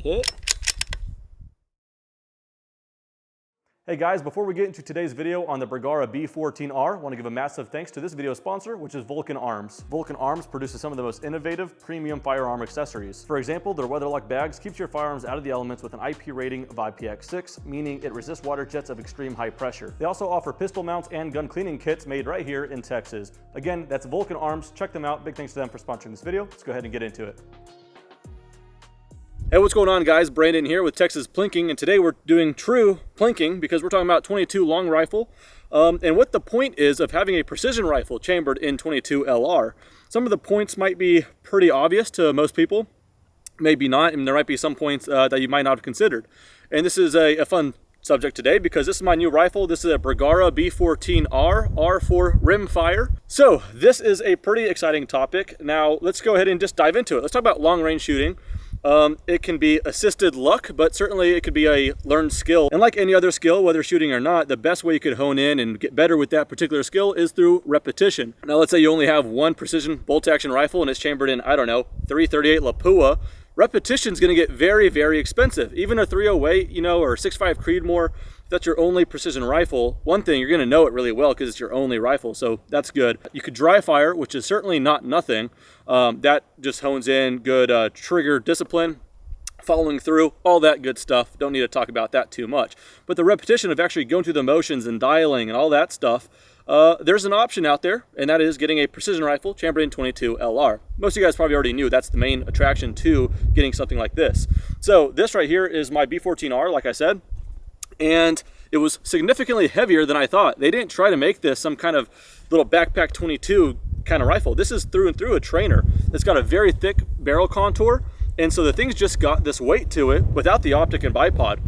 hit. Hey guys, before we get into today's video on the Bergara B14R, I want to give a massive thanks to this video sponsor, which is Vulcan Arms. Vulcan Arms produces some of the most innovative premium firearm accessories. For example, their weather-lock bags keeps your firearms out of the elements with an IP rating of IPX6, meaning it resists water jets of extreme high pressure. They also offer pistol mounts and gun cleaning kits made right here in Texas. Again, that's Vulcan Arms. Check them out. Big thanks to them for sponsoring this video. Let's go ahead and get into it. Hey, what's going on guys? Brandon here with Texas Plinking, and today we're doing true plinking because we're talking about 22 long rifle and what the point is of having a precision rifle chambered in 22 LR. Some of the points might be pretty obvious to most people, maybe not, and there might be some points that you might not have considered. And this is a fun subject today because this is my new rifle. This is a Bergara B14R, R for rimfire. So this is a pretty exciting topic. Now let's go ahead and just dive into it. Let's talk about long range shooting. It can be assisted luck, but certainly it could be a learned skill. And like any other skill, whether shooting or not, the best way you could hone in and get better with that particular skill is through repetition. Now, let's say you only have one precision bolt action rifle and it's chambered in, I don't know, 338 Lapua. Repetition is going to get very, very expensive. Even a 308, you know, or 6.5 Creedmoor, if that's your only precision rifle, one thing, you're going to know it really well because it's your only rifle, so that's good. You could dry fire, which is certainly not nothing. That just hones in good trigger discipline, following through, all that good stuff. Don't need to talk about that too much. But the repetition of actually going through the motions and dialing and all that stuff, there's an option out there, and that is getting a precision rifle chambered in 22 LR. Most of you guys probably already knew that's the main attraction to getting something like this. So this right here is my B14R, like I said, and it was significantly heavier than I thought. They didn't try to make this some kind of little backpack 22 kind of rifle. This is through and through a trainer. It's got a very thick barrel contour, and so the thing's just got this weight to it without the optic and bipod.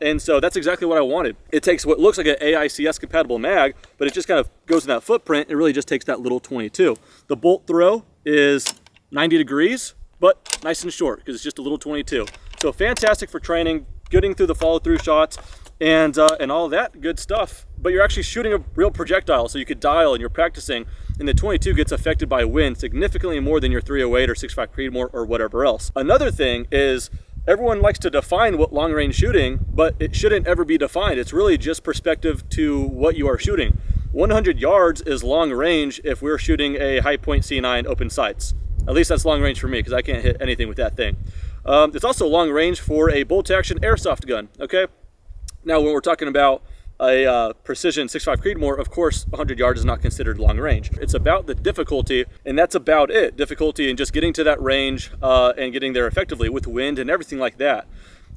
And so that's exactly what I wanted. It takes what looks like an AICS compatible mag, but it just kind of goes in that footprint. It really just takes that little 22. The bolt throw is 90 degrees, but nice and short because it's just a little 22. So fantastic for training, getting through the follow through shots and all that good stuff. But you're actually shooting a real projectile, so you could dial and you're practicing, and the 22 gets affected by wind significantly more than your 308 or 6.5 Creedmoor or whatever else. Another thing is, everyone likes to define what long range shooting, but it shouldn't ever be defined. It's really just perspective to what you are shooting. 100 yards is long range if we're shooting a high point C9 open sights. At least that's long range for me because I can't hit anything with that thing. It's also long range for a bolt action airsoft gun, okay? Now when we're talking about a precision 6.5 Creedmoor, of course 100 yards is not considered long range. It's about the difficulty, and that's about it. Difficulty in just getting to that range and getting there effectively with wind and everything like that.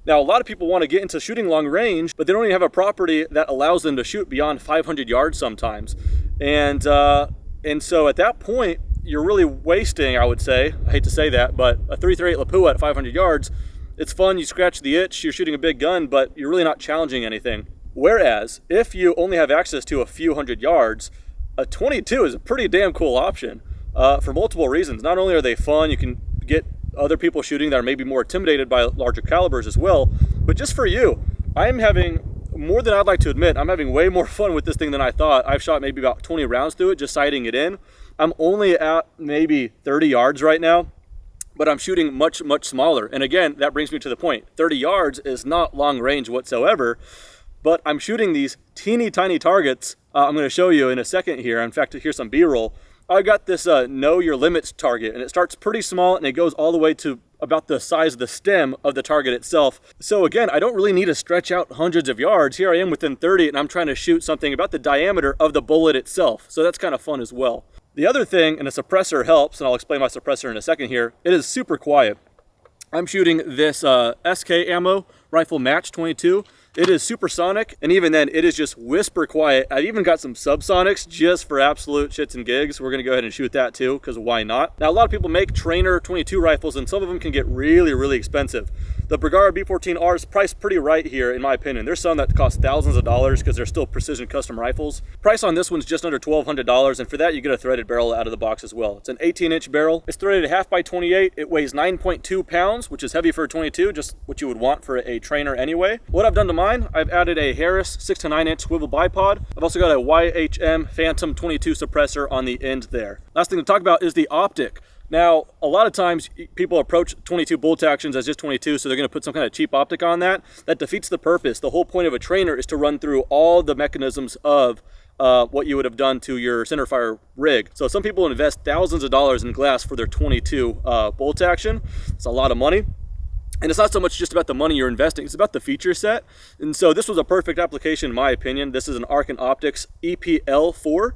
Now a lot of people want to get into shooting long range, but they don't even have a property that allows them to shoot beyond 500 yards sometimes. And so at that point, you're really wasting, I would say, I hate to say that, but a 338 Lapua at 500 yards, it's fun, you scratch the itch, you're shooting a big gun, but you're really not challenging anything. Whereas, if you only have access to a few hundred yards, a 22 is a pretty damn cool option for multiple reasons. Not only are they fun, you can get other people shooting that are maybe more intimidated by larger calibers as well, but just for you, I'm having, more than I'd like to admit, I'm having way more fun with this thing than I thought. I've shot maybe about 20 rounds through it, just sighting it in. I'm only at maybe 30 yards right now, but I'm shooting much, much smaller. And again, that brings me to the point. 30 yards is not long range whatsoever, but I'm shooting these teeny tiny targets. I'm going to show you in a second here. In fact, here's some B-roll. I got this know your limits target, and it starts pretty small and it goes all the way to about the size of the stem of the target itself. So again, I don't really need to stretch out hundreds of yards. Here I am within 30 and I'm trying to shoot something about the diameter of the bullet itself. So that's kind of fun as well. The other thing, and a suppressor helps, and I'll explain my suppressor in a second here, it is super quiet. I'm shooting this SK ammo rifle match 22. It is supersonic, and even then, it is just whisper quiet. I've even got some subsonics just for absolute shits and gigs. We're gonna go ahead and shoot that too, because why not? Now, a lot of people make trainer 22 rifles, and some of them can get really, really expensive. The Bergara B14R is priced pretty right here, in my opinion. There's some that cost thousands of dollars because they're still precision custom rifles. Price on this one's just under $1,200, and for that, you get a threaded barrel out of the box as well. It's an 18-inch barrel. It's threaded 1/2 by 28. It weighs 9.2 pounds, which is heavy for a 22, just what you would want for a trainer anyway. What I've done to mine, I've added a Harris 6 to 9 inch swivel bipod. I've also got a YHM Phantom 22 suppressor on the end there. Last thing to talk about is the optic. Now, a lot of times people approach 22 bolt actions as just 22, so they're going to put some kind of cheap optic on that. That defeats the purpose. The whole point of a trainer is to run through all the mechanisms of what you would have done to your centerfire rig. So some people invest thousands of dollars in glass for their 22 bolt action. It's a lot of money. And it's not so much just about the money you're investing, it's about the feature set. And so this was a perfect application in my opinion. This is an Arken Optics EPL4.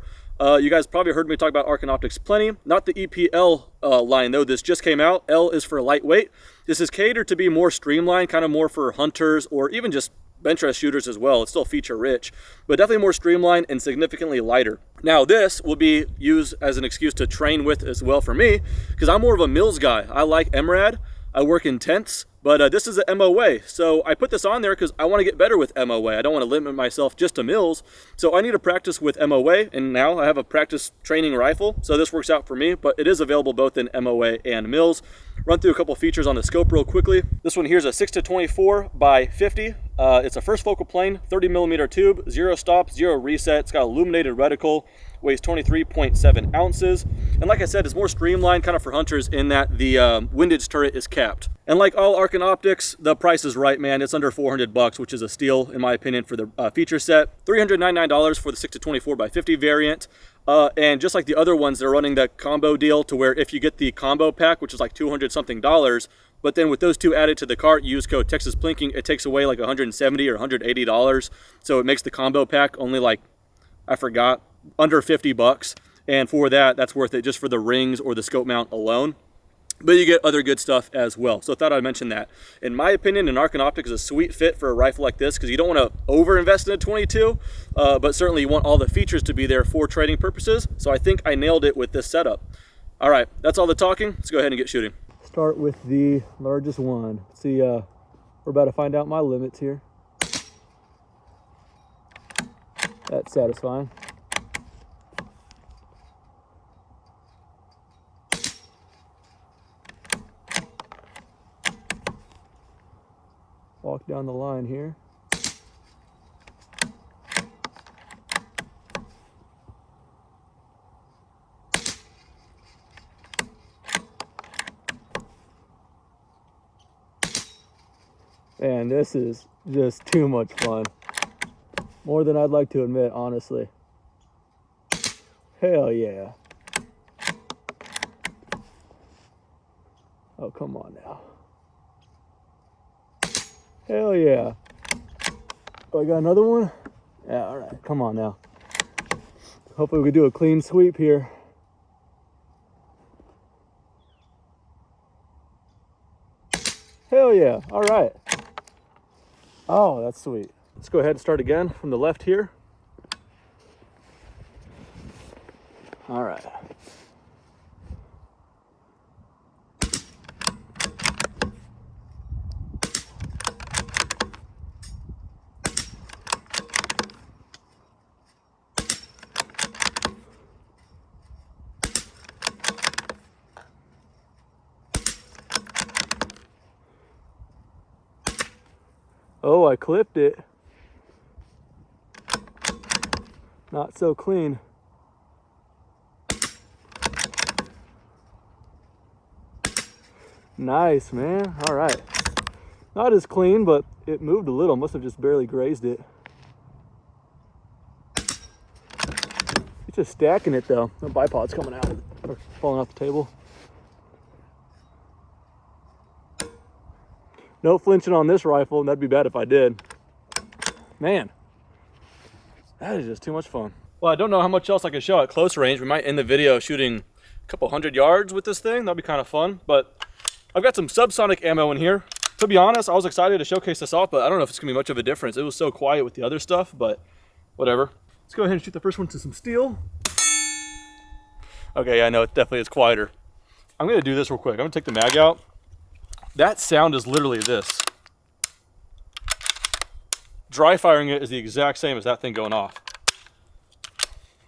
You guys probably heard me talk about Arken Optics plenty. Not the EPL line though, this just came out. L is for lightweight. This is catered to be more streamlined, kind of more for hunters or even just bench rest shooters as well. It's still feature rich, but definitely more streamlined and significantly lighter. Now this will be used as an excuse to train with as well for me, because I'm more of a mills guy. I like MRAD, I work in tents, but this is a MOA. So I put this on there because I want to get better with MOA. I don't want to limit myself just to mills. So I need to practice with MOA, and now I have a practice training rifle. So this works out for me, but it is available both in MOA and mills. Run through a couple features on the scope real quickly. This one here is a 6-24 by 50. It's a first focal plane, 30mm tube, 0 stop, 0 reset. It's got illuminated reticle, weighs 23.7 ounces. And like I said, it's more streamlined kind of for hunters in that the windage turret is capped. And like all Arken Optics, the price is right, man. It's under 400 bucks, which is a steal in my opinion for the feature set. $399 for the 6-24 by 50 variant. And just like the other ones, they're running the combo deal to where if you get the combo pack, which is like 200 something dollars, but then with those two added to the cart, you use code Texas Plinking, it takes away like $170 or $180. So it makes the combo pack only like, I forgot, under 50 bucks. And for that, that's worth it just for the rings or the scope mount alone. But you get other good stuff as well. So I thought I'd mention that. In my opinion, an Arken Optic is a sweet fit for a rifle like this because you don't want to over-invest in a 22, but certainly you want all the features to be there for trading purposes. So I think I nailed it with this setup. All right, that's all the talking. Let's go ahead and get shooting. Start with the largest one. See, we're about to find out my limits here. That's satisfying. Walk down the line here. And this is just too much fun. More than I'd like to admit, honestly. Hell yeah. Oh, come on now. Hell yeah. Oh, I got another one? Yeah, all right, come on now. Hopefully we can do a clean sweep here. Hell yeah, all right. Oh, that's sweet. Let's go ahead and start again from the left here. All right. Oh, I clipped it. Not so clean. Nice, man. All right. Not as clean, but it moved a little. Must have just barely grazed it. It's just stacking it though. The bipod's coming out or falling off the table. No flinching on this rifle, and that'd be bad if I did. Man, that is just too much fun. Well, I don't know how much else I can show at close range. We might end the video shooting a couple 100 yards with this thing. That'd be kind of fun. But I've got some subsonic ammo in here. To be honest, I was excited to showcase this off, but I don't know if it's gonna be much of a difference. It was so quiet with the other stuff, but whatever. Let's go ahead and shoot the first one to some steel. Okay, yeah, I know, it definitely is quieter. I'm gonna do this real quick. I'm gonna take the mag out. That sound is literally this. Dry firing it is the exact same as that thing going off.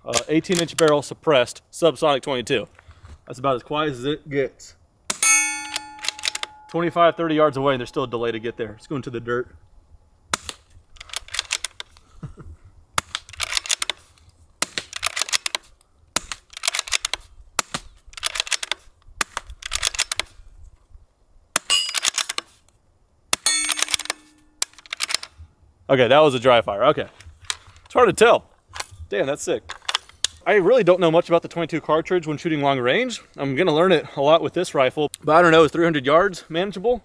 18-inch barrel suppressed subsonic 22. That's about as quiet as it gets. 25, 30 yards away and there's still a delay to get there. It's going to the dirt. Okay, that was a dry fire. Okay. It's hard to tell. Damn, that's sick. I really don't know much about the 22 cartridge when shooting long range. I'm gonna learn it a lot with this rifle, but I don't know, is 300 yards manageable?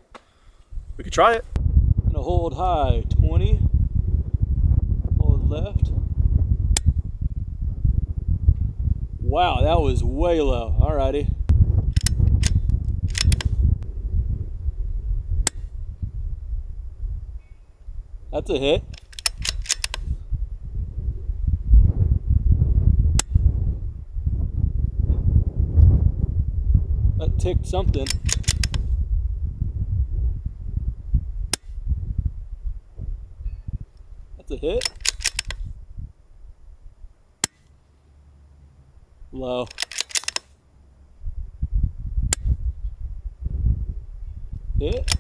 We could try it. I'm gonna hold high, 20, hold left. Wow, that was way low. Alrighty. That's a hit. That ticked something. That's a hit. Low. Hit.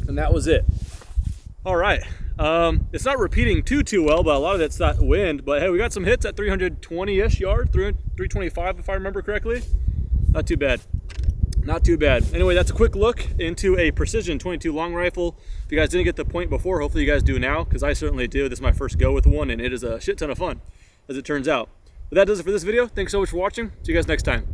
And that was it. All right. It's not repeating too well, but a lot of it's that wind. But hey, we got some hits at 320-ish yards, 325 if I remember correctly. Not too bad. Not too bad. Anyway, that's a quick look into a precision 22 long rifle. If you guys didn't get the point before, hopefully you guys do now, because I certainly do. This is my first go with one, and it is a shit ton of fun, as it turns out. But that does it for this video. Thanks so much for watching. See you guys next time.